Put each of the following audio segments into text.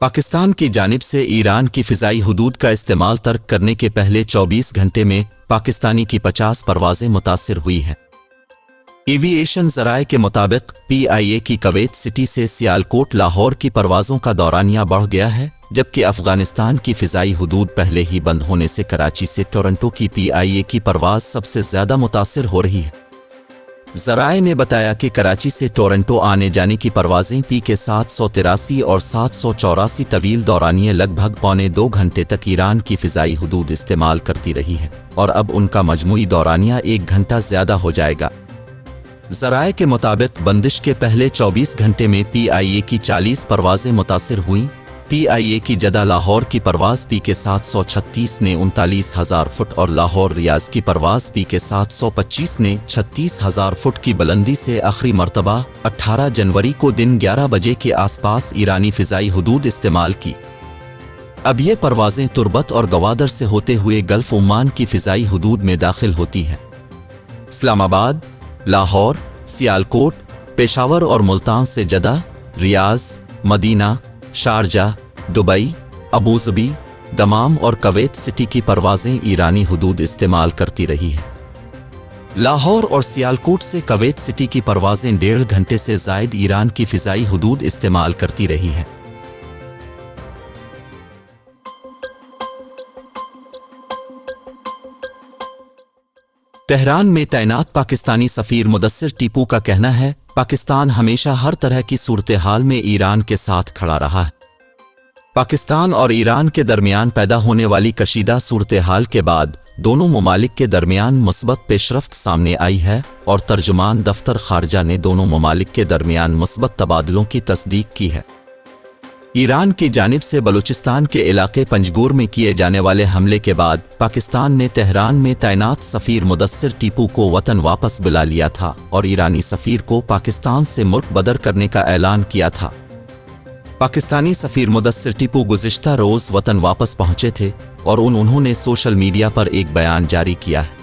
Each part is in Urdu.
پاکستان کی جانب سے ایران کی فضائی حدود کا استعمال ترک کرنے کے پہلے 24 گھنٹے میں پاکستانی کی 50 پروازیں متاثر ہوئی ہیں۔ ایوی ایشن ذرائع کے مطابق PIA کی کویت سٹی سے سیالکوٹ لاہور کی پروازوں کا دورانیہ بڑھ گیا ہے، جبکہ افغانستان کی فضائی حدود پہلے ہی بند ہونے سے کراچی سے ٹورنٹو کی PIA کی پرواز سب سے زیادہ متاثر ہو رہی ہے۔ ذرائع نے بتایا کہ کراچی سے ٹورنٹو آنے جانے کی پروازیں پی کے 783 اور 784 طویل دورانیے لگ بھگ پونے 2 گھنٹے تک ایران کی فضائی حدود استعمال کرتی رہی ہیں، اور اب ان کا مجموعی دورانیہ 1 گھنٹہ زیادہ ہو جائے گا۔ ذرائع کے مطابق بندش کے پہلے 24 گھنٹے میں PIA کی 40 پروازیں متاثر ہوئیں۔ PIA کی جدہ لاہور کی پرواز پی کے 736 نے 39,000 فٹ اور لاہور ریاض کی پرواز پی کے 725 نے 36,000 فٹ کی بلندی سے آخری مرتبہ 18 جنوری کو دن 11 بجے کے آس پاس ایرانی فضائی حدود استعمال کی۔ اب یہ پروازیں تربت اور گوادر سے ہوتے ہوئے گلف عمان کی فضائی حدود میں داخل ہوتی ہیں۔ اسلام آباد، لاہور، سیالکوٹ، پشاور اور ملتان سے جدہ، ریاض، مدینہ، شارجہ، دبئی، ابوظبی، دمام اور کویت سٹی کی پروازیں ایرانی حدود استعمال کرتی رہی ہیں۔ لاہور اور سیالکوٹ سے کویت سٹی کی پروازیں 1.5 گھنٹے سے زائد ایران کی فضائی حدود استعمال کرتی رہی ہیں۔ تہران میں تعینات پاکستانی سفیر مدثر ٹیپو کا کہنا ہے، پاکستان ہمیشہ ہر طرح کی صورتحال میں ایران کے ساتھ کھڑا رہا ہے۔ پاکستان اور ایران کے درمیان پیدا ہونے والی کشیدہ صورتحال کے بعد دونوں ممالک کے درمیان مثبت پیش رفت سامنے آئی ہے، اور ترجمان دفتر خارجہ نے دونوں ممالک کے درمیان مثبت تبادلوں کی تصدیق کی ہے۔ ایران کی جانب سے بلوچستان کے علاقے پنجگور میں کیے جانے والے حملے کے بعد پاکستان نے تہران میں تعینات سفیر مدثر ٹیپو کو وطن واپس بلا لیا تھا اور ایرانی سفیر کو پاکستان سے ملک بدر کرنے کا اعلان کیا تھا۔ پاکستانی سفیر مدثر ٹیپو گزشتہ روز وطن واپس پہنچے تھے اور انہوں نے سوشل میڈیا پر ایک بیان جاری کیا ہے۔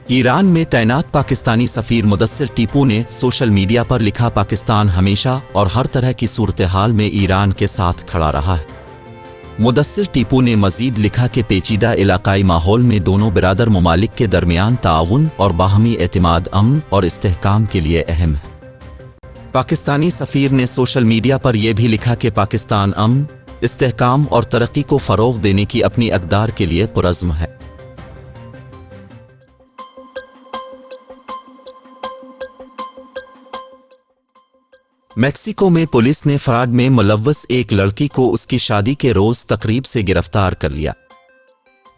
ایران میں تعینات پاکستانی سفیر مدثر ٹیپو نے سوشل میڈیا پر لکھا، پاکستان ہمیشہ اور ہر طرح کی صورتحال میں ایران کے ساتھ کھڑا رہا ہے۔ مدثر ٹیپو نے مزید لکھا کہ پیچیدہ علاقائی ماحول میں دونوں برادر ممالک کے درمیان تعاون اور باہمی اعتماد امن اور استحکام کے لیے اہم ہے۔ پاکستانی سفیر نے سوشل میڈیا پر یہ بھی لکھا کہ پاکستان امن، استحکام اور ترقی کو فروغ دینے کی اپنی اقدار کے لیے پرعزم ہے۔ میکسیکو میں پولیس نے فراڈ میں ملوث ایک لڑکی کو اس کی شادی کے روز تقریب سے گرفتار کر لیا۔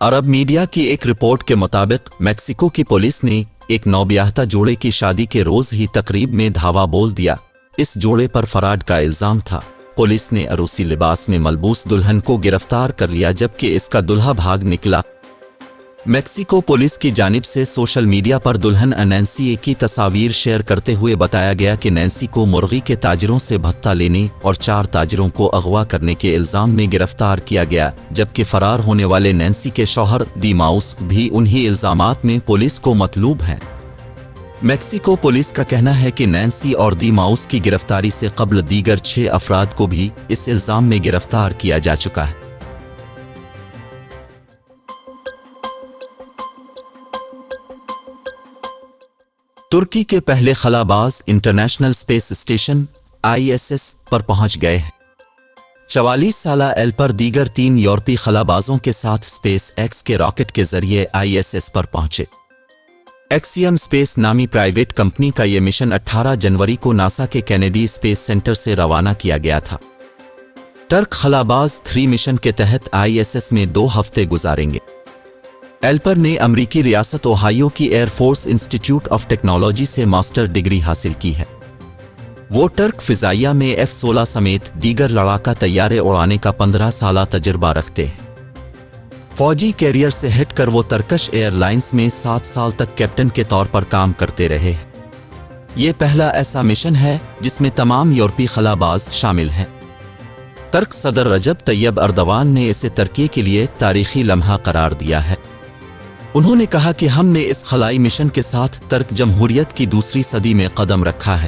عرب میڈیا کی ایک رپورٹ کے مطابق میکسیکو کی پولیس نے ایک نوبیاہتہ جوڑے کی شادی کے روز ہی تقریب میں دھاوا بول دیا۔ اس جوڑے پر فراڈ کا الزام تھا۔ پولیس نے عروسی لباس میں ملبوس دلہن کو گرفتار کر لیا، جبکہ اس کا دلہا بھاگ نکلا۔ میکسیکو پولیس کی جانب سے سوشل میڈیا پر دلہن نینسی کی تصاویر شیئر کرتے ہوئے بتایا گیا کہ نینسی کو مرغی کے تاجروں سے بھتہ لینے اور 4 تاجروں کو اغوا کرنے کے الزام میں گرفتار کیا گیا، جبکہ فرار ہونے والے نینسی کے شوہر دی ماؤس بھی انہی الزامات میں پولیس کو مطلوب ہیں۔ میکسیکو پولیس کا کہنا ہے کہ نینسی اور دی ماؤس کی گرفتاری سے قبل دیگر 6 افراد کو بھی اس الزام میں گرفتار کیا جا چکا ہے۔ ترکی کے پہلے خلاباز انٹرنیشنل اسپیس اسٹیشن ISS پر پہنچ گئے ہیں۔ 44 سالہ ایلپر دیگر 3 یورپی خلابازوں کے ساتھ اسپیس ایکس کے راکٹ کے ذریعے ISS پر پہنچے۔ ایکسیم اسپیس نامی پرائیویٹ کمپنی کا یہ مشن 18 جنوری کو ناسا کے کینیڈی اسپیس سینٹر سے روانہ کیا گیا تھا۔ ٹرک خلاباز 3 مشن کے تحت ISS میں 2 ہفتے گزاریں گے۔ ایلپر نے امریکی ریاست اوہایو کی ایئر فورس انسٹی ٹیوٹ آف ٹیکنالوجی سے ماسٹر ڈگری حاصل کی ہے۔ وہ ٹرک فضائیہ میں F-16 سمیت دیگر لڑاکا طیارے اڑانے کا 15 سالہ تجربہ رکھتے ہیں۔ فوجی کیریئر سے ہٹ کر وہ ترکش ایئر لائنز میں 7 سال تک کیپٹن کے طور پر کام کرتے رہے۔ یہ پہلا ایسا مشن ہے جس میں تمام یورپی خلاباز شامل ہیں۔ ترک صدر رجب طیب اردوان نے اسے ترکی کے لیے تاریخی لمحہ قرار دیا ہے۔ انہوں نے کہا کہ ہم نے اس خلائی مشن کے ساتھ ترک جمہوریت کی دوسری صدی میں قدم رکھا ہے۔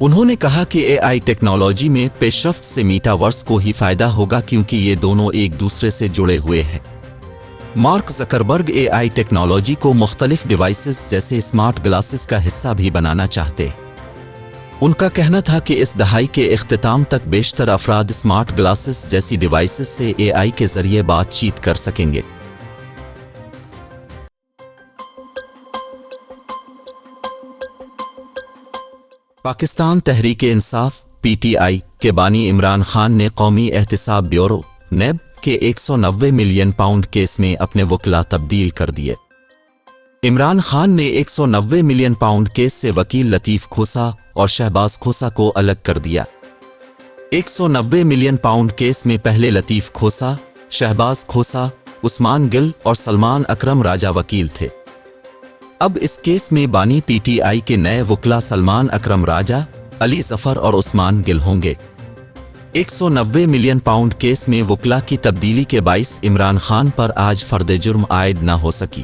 انہوں نے کہا کہ اے آئی ٹیکنالوجی میں پیش رفت سے میٹاورس کو ہی فائدہ ہوگا کیونکہ یہ دونوں ایک دوسرے سے جڑے ہوئے ہیں۔ مارک زکربرگ اے آئی ٹیکنالوجی کو مختلف ڈیوائسز جیسے اسمارٹ گلاسز کا حصہ بھی بنانا چاہتے۔ ان کا کہنا تھا کہ اس دہائی کے اختتام تک بیشتر افراد اسمارٹ گلاسز جیسی ڈیوائسز سے اے آئی کے ذریعے بات چیت کر سکیں گے۔ Pakistan Tehreek Insaf P T I کے بانی عمران خان نے قومی احتساب بیورو نیب کے 190 ملین پاؤنڈ کیس میں اپنے وکلا تبدیل کر دیے۔ عمران خان نے 190 ملین پاؤنڈ کیس سے وکیل لطیف کھوسا اور شہباز کھوسا کو الگ کر دیا۔ 190 ملین پاؤنڈ کیس میں پہلے لطیف کھوسا، شہباز کھوسا، عثمان گل اور سلمان اکرم راجہ وکیل تھے۔ اب اس کیس میں بانی پی ٹی آئی کے نئے وکلا سلمان اکرم راجہ، علی ظفر اور عثمان گل ہوں گے۔ 190 ملین پاؤنڈ کیس میں وکلا کی تبدیلی کے باعث عمران خان پر آج فرد جرم عائد نہ ہو سکی۔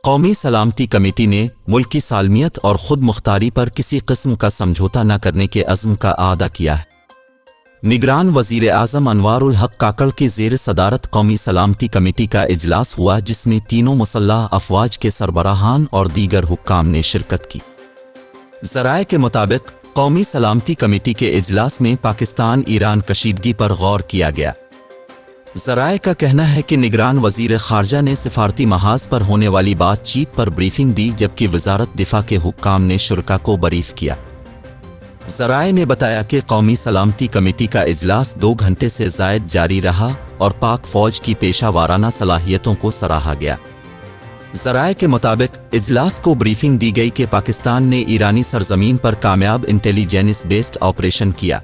قومی سلامتی کمیٹی نے ملکی سالمیت اور خود مختاری پر کسی قسم کا سمجھوتا نہ کرنے کے عزم کا اعادہ کیا ہے۔ نگران وزیر اعظم انوار الحق کاکڑ کی زیر صدارت قومی سلامتی کمیٹی کا اجلاس ہوا جس میں تینوں مسلح افواج کے سربراہان اور دیگر حکام نے شرکت کی۔ ذرائع کے مطابق قومی سلامتی کمیٹی کے اجلاس میں پاکستان ایران کشیدگی پر غور کیا گیا۔ ذرائع کا کہنا ہے کہ نگران وزیر خارجہ نے سفارتی محاذ پر ہونے والی بات چیت پر بریفنگ دی جبکہ وزارت دفاع کے حکام نے شرکاء کو بریف کیا۔ ذرائع نے بتایا کہ قومی سلامتی کمیٹی کا اجلاس 2 گھنٹے سے زائد جاری رہا اور پاک فوج کی پیشہ وارانہ صلاحیتوں کو سراہا گیا۔ ذرائع کے مطابق اجلاس کو بریفنگ دی گئی کہ پاکستان نے ایرانی سرزمین پر کامیاب انٹیلی جینس بیسڈ آپریشن کیا۔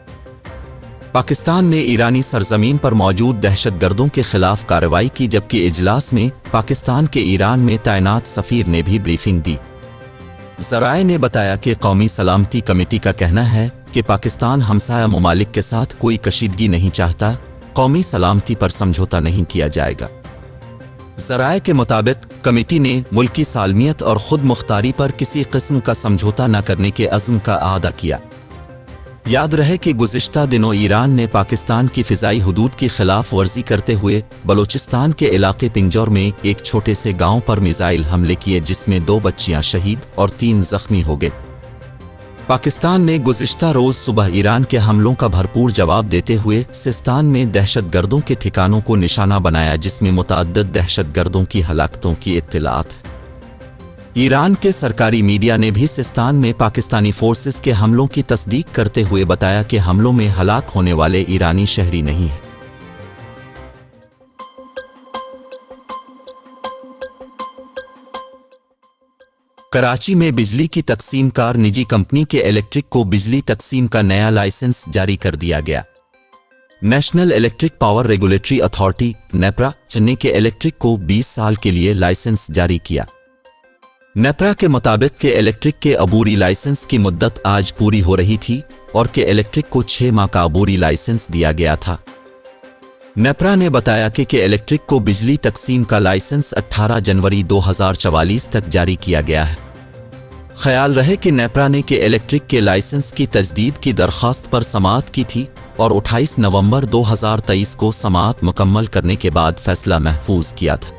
پاکستان نے ایرانی سرزمین پر موجود دہشت گردوں کے خلاف کارروائی کی جبکہ اجلاس میں پاکستان کے ایران میں تعینات سفیر نے بھی بریفنگ دی۔ ذرائع نے بتایا کہ قومی سلامتی کمیٹی کا کہنا ہے کہ پاکستان ہمسایہ ممالک کے ساتھ کوئی کشیدگی نہیں چاہتا، قومی سلامتی پر سمجھوتا نہیں کیا جائے گا۔ ذرائع کے مطابق کمیٹی نے ملکی سالمیت اور خود مختاری پر کسی قسم کا سمجھوتا نہ کرنے کے عزم کا اعادہ کیا۔ یاد رہے کہ گزشتہ دنوں ایران نے پاکستان کی فضائی حدود کی خلاف ورزی کرتے ہوئے بلوچستان کے علاقے پنجور میں ایک چھوٹے سے گاؤں پر میزائل حملے کیے جس میں 2 بچیاں شہید اور 3 زخمی ہو گئے۔ پاکستان نے گزشتہ روز صبح ایران کے حملوں کا بھرپور جواب دیتے ہوئے سیستان میں دہشت گردوں کے ٹھکانوں کو نشانہ بنایا جس میں متعدد دہشت گردوں کی ہلاکتوں کی اطلاعات ہیں۔ ایران کے سرکاری میڈیا نے بھی سیستان میں پاکستانی فورسز کے حملوں کی تصدیق کرتے ہوئے بتایا کہ حملوں میں ہلاک ہونے والے ایرانی شہری نہیں ہیں۔ کراچی میں بجلی کی تقسیم کار نجی کمپنی کے الیکٹرک کو بجلی تقسیم کا نیا لائسنس جاری کر دیا گیا۔ National electric power regulatory authority NEPRA نے کے الیکٹرک کو 20 سال کے لیے لائسنس جاری کیا۔ نیپرا کے مطابق کہ الیکٹرک کے عبوری لائسنس کی مدت آج پوری ہو رہی تھی اور کہ الیکٹرک کو 6 ماہ کا عبوری لائسنس دیا گیا تھا۔ نیپرا نے بتایا کہ الیکٹرک کو بجلی تقسیم کا لائسنس 18 جنوری 2044 تک جاری کیا گیا ہے۔ خیال رہے کہ نیپرا نے کہ الیکٹرک کے لائسنس کی تجدید کی درخواست پر سماعت کی تھی اور 28 نومبر 2023 کو سماعت مکمل کرنے کے بعد فیصلہ محفوظ کیا تھا۔